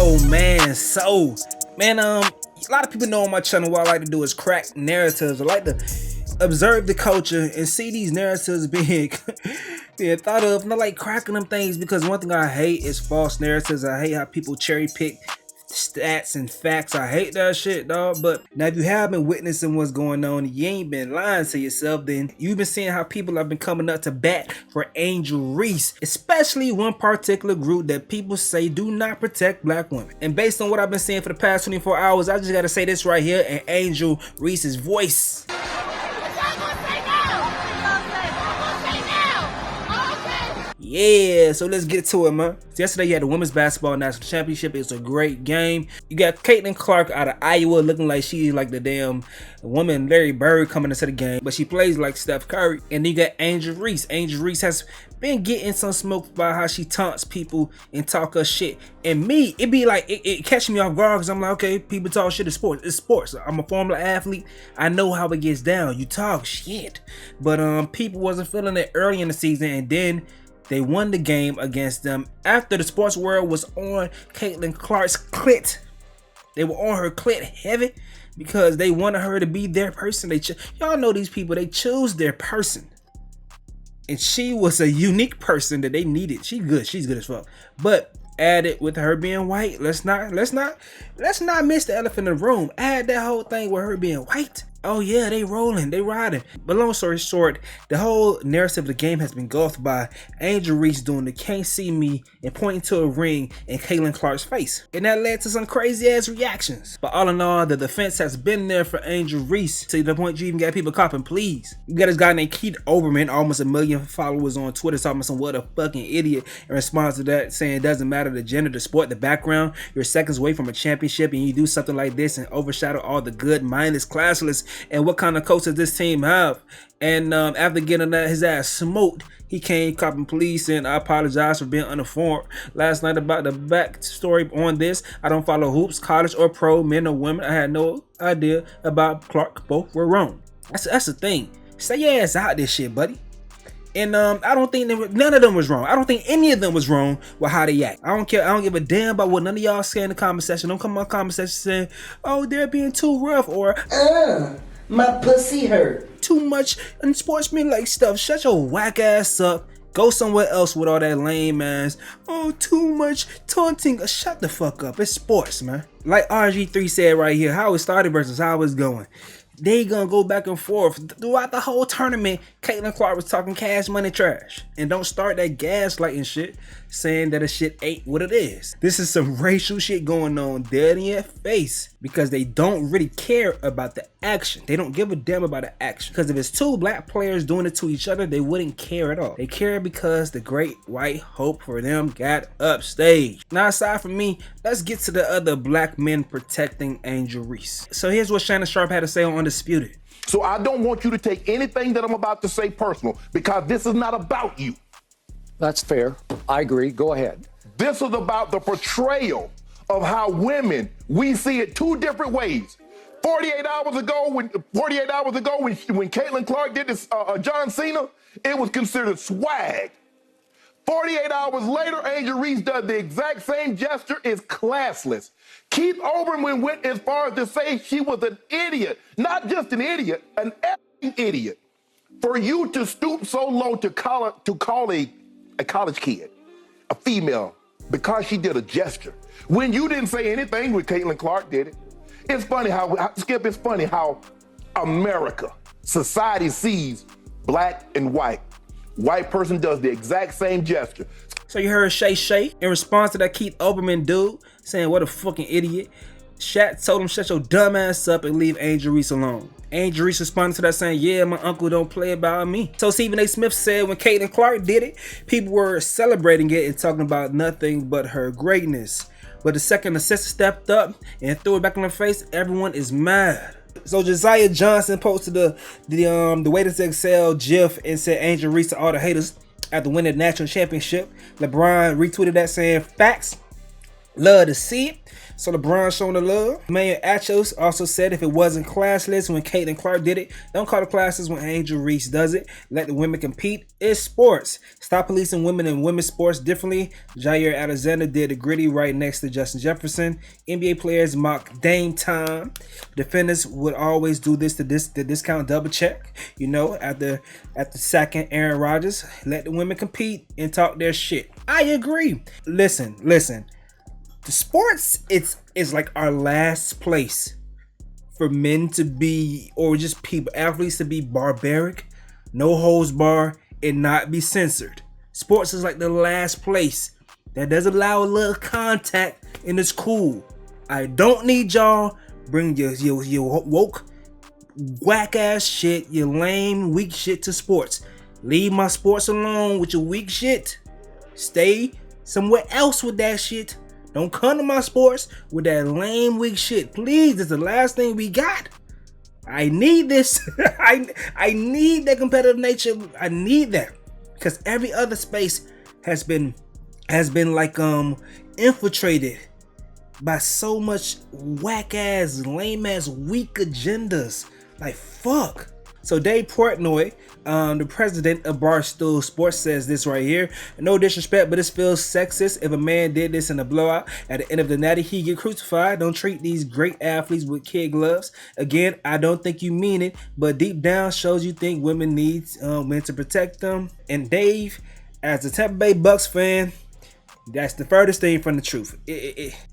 A lot of people know on my channel what I like to do is crack narratives. I like to observe the culture and see these narratives being thought of. And I like cracking them things because one thing I hate is false narratives. I hate how people cherry pick stats and facts. I hate that shit, dog. But now if you have been witnessing what's going on, you ain't been lying to yourself, then you've been seeing how people have been coming up to bat for Angel Reese, especially one particular group that people say do not protect black women. And based on what I've been seeing for the past 24 hours, I just gotta say this right here in Angel Reese's voice. Yeah, so let's get to it, man. Yesterday you had the women's basketball national championship. It's a great game. You got Caitlin Clark out of Iowa looking like she's like the damn woman Larry Bird coming into the game, but she plays like Steph Curry. And then you got Angel Reese. Angel Reese has been getting some smoke by how she taunts people and talk her shit. And me, it be like it catch me off guard because I'm like, okay, people talk shit. It's sports. It's sports. I'm a former athlete. I know how it gets down. You talk shit, but people wasn't feeling it early in the season, and then they won the game against them after the sports world was on Caitlin Clark's clit. They were on her clit heavy because they wanted her to be their person. Y'all know these people, they choose their person. And she was a unique person that they needed. She's good as fuck. But added with her being white, let's not miss the elephant in the room. Add that whole thing with her being white. Oh yeah, they rolling, they riding. But long story short, the whole narrative of the game has been engulfed by Angel Reese doing the can't see me and pointing to a ring in Caitlin Clark's face. And that led to some crazy ass reactions. But all in all, the defense has been there for Angel Reese to the point you even got people copping please. You got this guy named Keith Oberman, almost 1 million followers on Twitter, talking about some what a fucking idiot in response to that, saying it doesn't matter the gender, the sport, the background. You're seconds away from a championship and you do something like this and overshadow all the good, mindless, classless. And what kind of coach does this team have? And after getting his ass smoked, he came copping police and I apologize for being uninformed last night about the backstory on this. I don't follow hoops, college or pro, men or women. I had no idea about Clark. Both were wrong. That's the thing. Stay your ass out this shit, buddy. And I don't think none of them was wrong. I don't think any of them was wrong with how they act. I don't care. I don't give a damn about what none of y'all say in the comment section. Don't come in my comment section saying, oh, they're being too rough or my pussy hurt. Too much unsportsmanlike stuff. Shut your whack ass up. Go somewhere else with all that lame ass. Oh, too much taunting. Shut the fuck up. It's sports, man. Like RG3 said right here, how it started versus how it's going. They gonna go back and forth throughout the whole tournament. Caitlin Clark was talking cash money trash. And don't start that gaslighting shit saying that a shit ain't what it is. This is some racial shit going on dead in your face because they don't really care about the action. They don't give a damn about the action. Because if it's two black players doing it to each other, they wouldn't care at all. They care because the great white hope for them got upstage. Now aside from me, let's get to the other black men protecting Angel Reese. So here's what Shannon Sharp had to say on Undisputed. So I don't want you to take anything that I'm about to say personal because this is not about you. That's fair. I agree. Go ahead. This is about the portrayal of how women, we see it two different ways. 48 hours ago when Caitlin Clark did this John Cena, it was considered swag. 48 hours later, Angel Reese does the exact same gesture. It's classless. Keith Oberman went as far as to say she was an idiot. Not just an idiot, an effing idiot. For you to stoop so low to call a college kid, a female, because she did a gesture, when you didn't say anything when Caitlin Clark did it. It's funny how, Skip, it's funny how America, society sees black and white. White person does the exact same gesture. So you heard Shay in response to that Keith Oberman dude saying what a fucking idiot. Shaq told him shut your dumb ass up and leave Angel Reese alone. Angel Reese responded to that saying, yeah, my uncle don't play about me. So Stephen A. Smith said when Caitlin Clark did it, people were celebrating it and talking about nothing but her greatness. But the second the sister stepped up and threw it back in her face, everyone is mad. So Josiah Johnson posted the Way to Excel GIF and said Angel Reese to all the haters after winning the national championship. LeBron retweeted that saying facts. Love to see it. So LeBron showing the love. Mayor Achos also said if it wasn't classless when Caitlin Clark did it, don't call it classless when Angel Reese does it. Let the women compete. It's sports. Stop policing women in women's sports differently. Jair Alexander did the gritty right next to Justin Jefferson. NBA players mock Dame time. Defenders would always do this to discount double check. You know, at the second Aaron Rodgers. Let the women compete and talk their shit. I agree. Listen. The sports, it's like our last place for men to be, or just people, athletes to be barbaric, no holds bar, and not be censored. Sports is like the last place that does allow a little contact and it's cool. I don't need y'all bring your woke, whack ass shit, your lame, weak shit to sports. Leave my sports alone with your weak shit. Stay somewhere else with that shit. Don't come to my sports with that lame weak shit. Please, it's the last thing we got. I need this. I need that competitive nature. I need that. Because every other space has been like infiltrated by so much whack ass, lame ass, weak agendas. Like fuck. So Dave Portnoy, the president of Barstool Sports, says this right here. No disrespect, but this feels sexist. If a man did this in a blowout, at the end of the night, he get crucified. Don't treat these great athletes with kid gloves. Again, I don't think you mean it, but deep down shows you think women need men to protect them. And Dave, as a Tampa Bay Bucks fan, that's the furthest thing from the truth.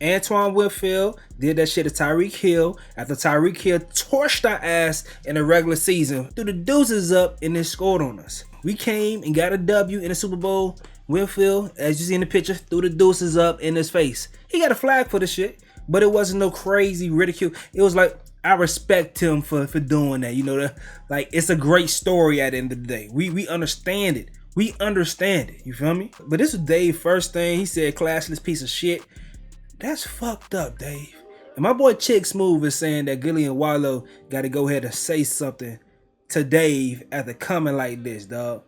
Antoine Winfield did that shit to Tyreek Hill after Tyreek Hill torched our ass in the regular season, threw the deuces up and then scored on us. We came and got a W in the Super Bowl. Winfield, as you see in the picture, threw the deuces up in his face. He got a flag for the shit, but it wasn't no crazy ridicule. It was like, I respect him for doing that. You know, like it's a great story at the end of the day. We understand it. We understand it, you feel me? But this was Dave's first thing. He said, classless piece of shit. That's fucked up, Dave. And my boy Chick Smooth is saying that Gillian Wallow got to go ahead and say something to Dave after coming like this, dog.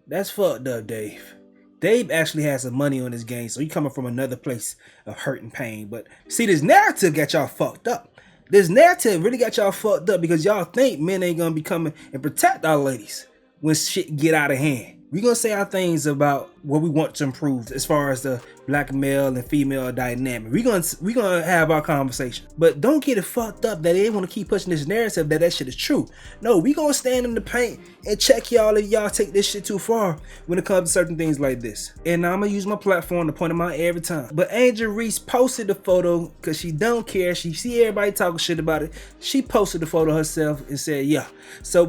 That's fucked up, Dave. Dave actually has some money on his game, so he coming from another place of hurt and pain. But see, this narrative got y'all fucked up. This narrative really got y'all fucked up because y'all think men ain't gonna be coming and protect our ladies when shit get out of hand. We're gonna say our things about what we want to improve as far as the black male and female dynamic. We're gonna have our conversation. But don't get it fucked up that they want to keep pushing this narrative that shit is true. No, we gonna stand in the paint and check y'all if y'all take this shit too far when it comes to certain things like this. And I'm gonna use my platform to point them out every time. But Angel Reese posted the photo because she don't care. She see everybody talking shit about it. She posted the photo herself and said, yeah. So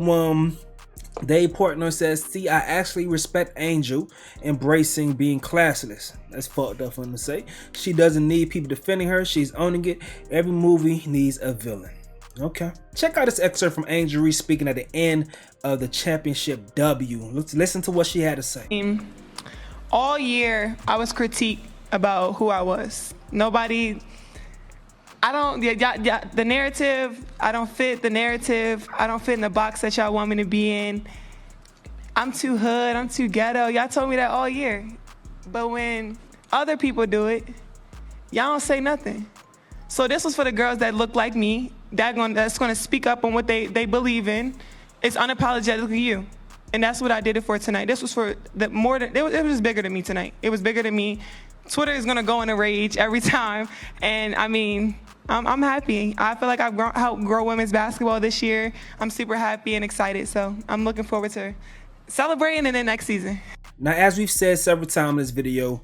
Dave Portnoy says, see, I actually respect Angel embracing being classless. That's fucked up for him to say. She doesn't need people defending her. She's owning it. Every movie needs a villain. Okay. Check out this excerpt from Angel Reese speaking at the end of the championship W. Let's listen to what she had to say. All year, I was critiqued about who I was. The narrative, I don't fit the narrative. I don't fit in the box that y'all want me to be in. I'm too hood, I'm too ghetto. Y'all told me that all year. But when other people do it, y'all don't say nothing. So this was for the girls that look like me, that's gonna speak up on what they believe in. It's unapologetically you. And that's what I did it for tonight. This was for it was bigger than me tonight. It was bigger than me. Twitter is gonna go in a rage every time. And I mean, I'm happy. I feel like I've helped grow women's basketball this year. I'm super happy and excited. So I'm looking forward to celebrating in the next season. Now, as we've said several times in this video,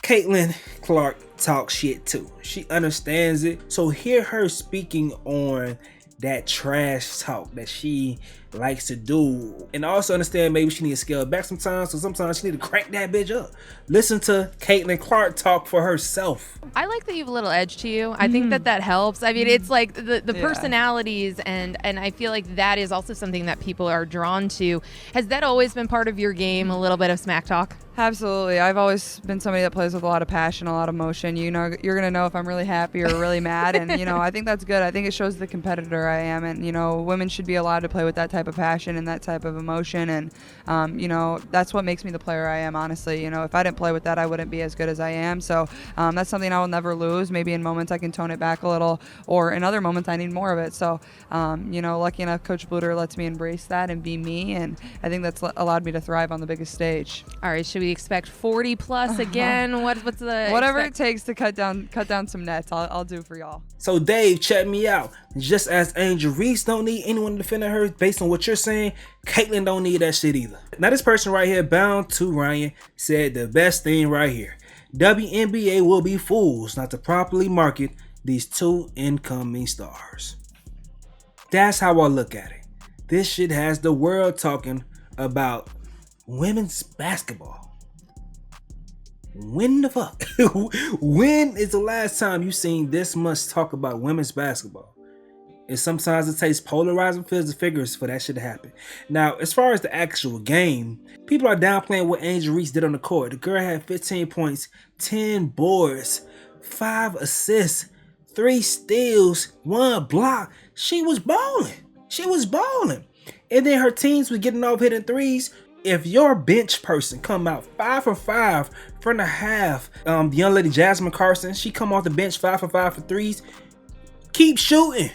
Caitlin Clark talks shit too. She understands it. So hear her speaking on that trash talk that she likes to do, and also understand maybe she need to scale back sometimes. So sometimes she need to crank that bitch up. Listen to Caitlin Clark talk for herself. I like that you have a little edge to you. I think that helps. I mean, it's like the personalities, and I feel like that is also something that people are drawn to. Has that always been part of your game, a little bit of smack talk? Absolutely. I've always been somebody that plays with a lot of passion, a lot of emotion. You know, you're going to know if I'm really happy or really mad. And, you know, I think that's good. I think it shows the competitor I am. And, you know, women should be allowed to play with that type type of passion and that type of emotion. And, you know, that's what makes me the player I am, honestly. You know, if I didn't play with that, I wouldn't be as good as I am. So that's something I will never lose. Maybe in moments I can tone it back a little, or in other moments I need more of it. So, you know, lucky enough, Coach Bluter lets me embrace that and be me. And I think that's allowed me to thrive on the biggest stage. All right, should we expect 40 plus again? What's the whatever it takes to cut down some nets, I'll do for y'all. So Dave, check me out. Just as Angel Reese don't need anyone defending her based on what you're saying, Caitlyn don't need that shit either. Now this person right here, Bound to Ryan, said the best thing right here. WNBA will be fools not to properly market these two incoming stars. That's how I look at it. This shit has the world talking about women's basketball. When the fuck? When is the last time you seen this much talk about women's basketball? And sometimes it takes polarizing figures for that shit to happen. Now, as far as the actual game, people are downplaying what Angel Reese did on the court. The girl had 15 points, 10 boards, 5 assists, 3 steals, 1 block. She was balling. She was balling. And then her teams were getting off hitting threes. If your bench person come out 5 for 5 from the half, the young lady Jasmine Carson, she come off the bench 5 for 5 for threes. Keep shooting.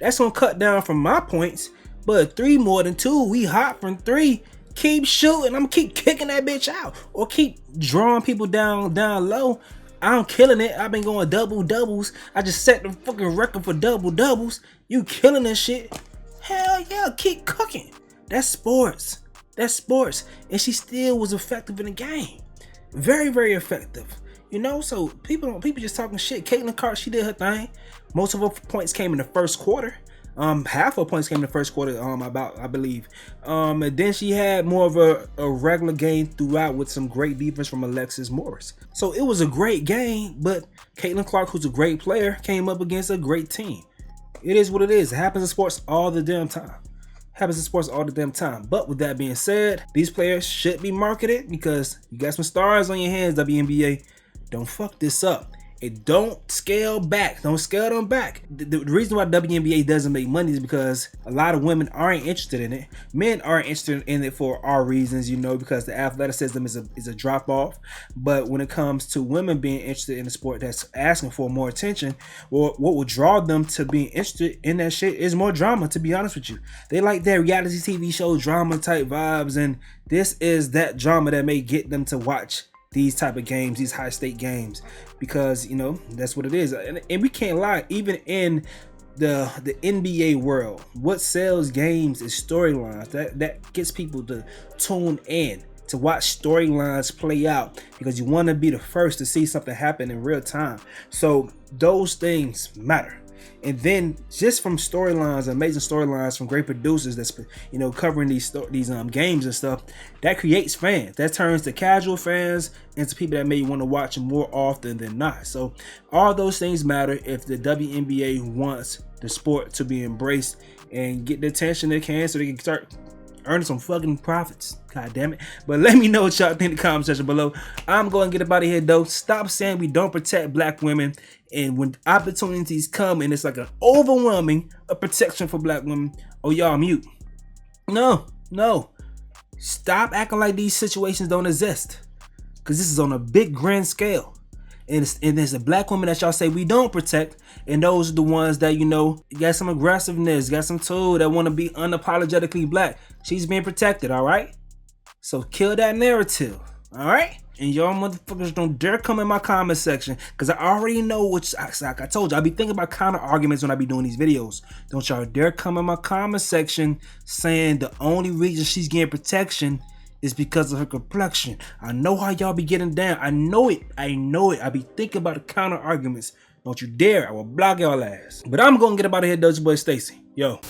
That's gonna cut down from my points. But 3 more than 2, we hot from 3. Keep shooting. I'm gonna keep kicking that bitch out, or keep drawing people down low. I'm killing it. I've been going double doubles. I just set the fucking record for double doubles. You killing this shit? Hell yeah, keep cooking. That's sports. That's sports. And she still was effective in the game. Very, very effective. You know, so people just talking shit. Caitlyn Clark, she did her thing. Most of her points came in the first quarter. Half her points came in the first quarter, I believe. And then she had more of a regular game throughout with some great defense from Alexis Morris. So it was a great game, but Caitlyn Clark, who's a great player, came up against a great team. It is what it is. It happens in sports all the damn time. But with that being said, these players should be marketed because you got some stars on your hands, WNBA. Don't fuck this up. And don't scale back. Don't scale them back. The reason why WNBA doesn't make money is because a lot of women aren't interested in it. Men aren't interested in it for our reasons, you know, because the athleticism is a drop off. But when it comes to women being interested in a sport that's asking for more attention, well, what will draw them to being interested in that shit is more drama, to be honest with you. They like their reality TV show drama type vibes, and this is that drama that may get them to watch these type of games, these high stake games, because you know that's what it is. And we can't lie, even in the NBA world, what sells games is storylines. That gets people to tune in to watch storylines play out, because you want to be the first to see something happen in real time. So those things matter. And then just from storylines, amazing storylines from great producers that's, you know, covering these games and stuff, that creates fans. That turns the casual fans into people that may want to watch more often than not. So all those things matter if the WNBA wants the sport to be embraced and get the attention they can, so they can start earning some fucking profits. God damn it. But let me know what y'all think in the comment section below. I'm going to get up out of here though. Stop saying we don't protect black women. And when opportunities come and it's like an overwhelming protection for black women, oh, y'all mute. No. Stop acting like these situations don't exist. Because this is on a big grand scale. And there's a black woman that y'all say we don't protect. And those are the ones that, you know, got some aggressiveness, got some tool that want to be unapologetically black. She's being protected, all right? So kill that narrative, all right? And y'all motherfuckers don't dare come in my comment section, because I already know what, like I told you, I be thinking about counter arguments when I be doing these videos. Don't y'all dare come in my comment section saying the only reason she's getting protection is because of her complexion. I know how y'all be getting down. I know it. I be thinking about the counter arguments. Don't you dare. I will block y'all ass. But I'm gonna get up out of here, Doja Boy Stacy. Yo.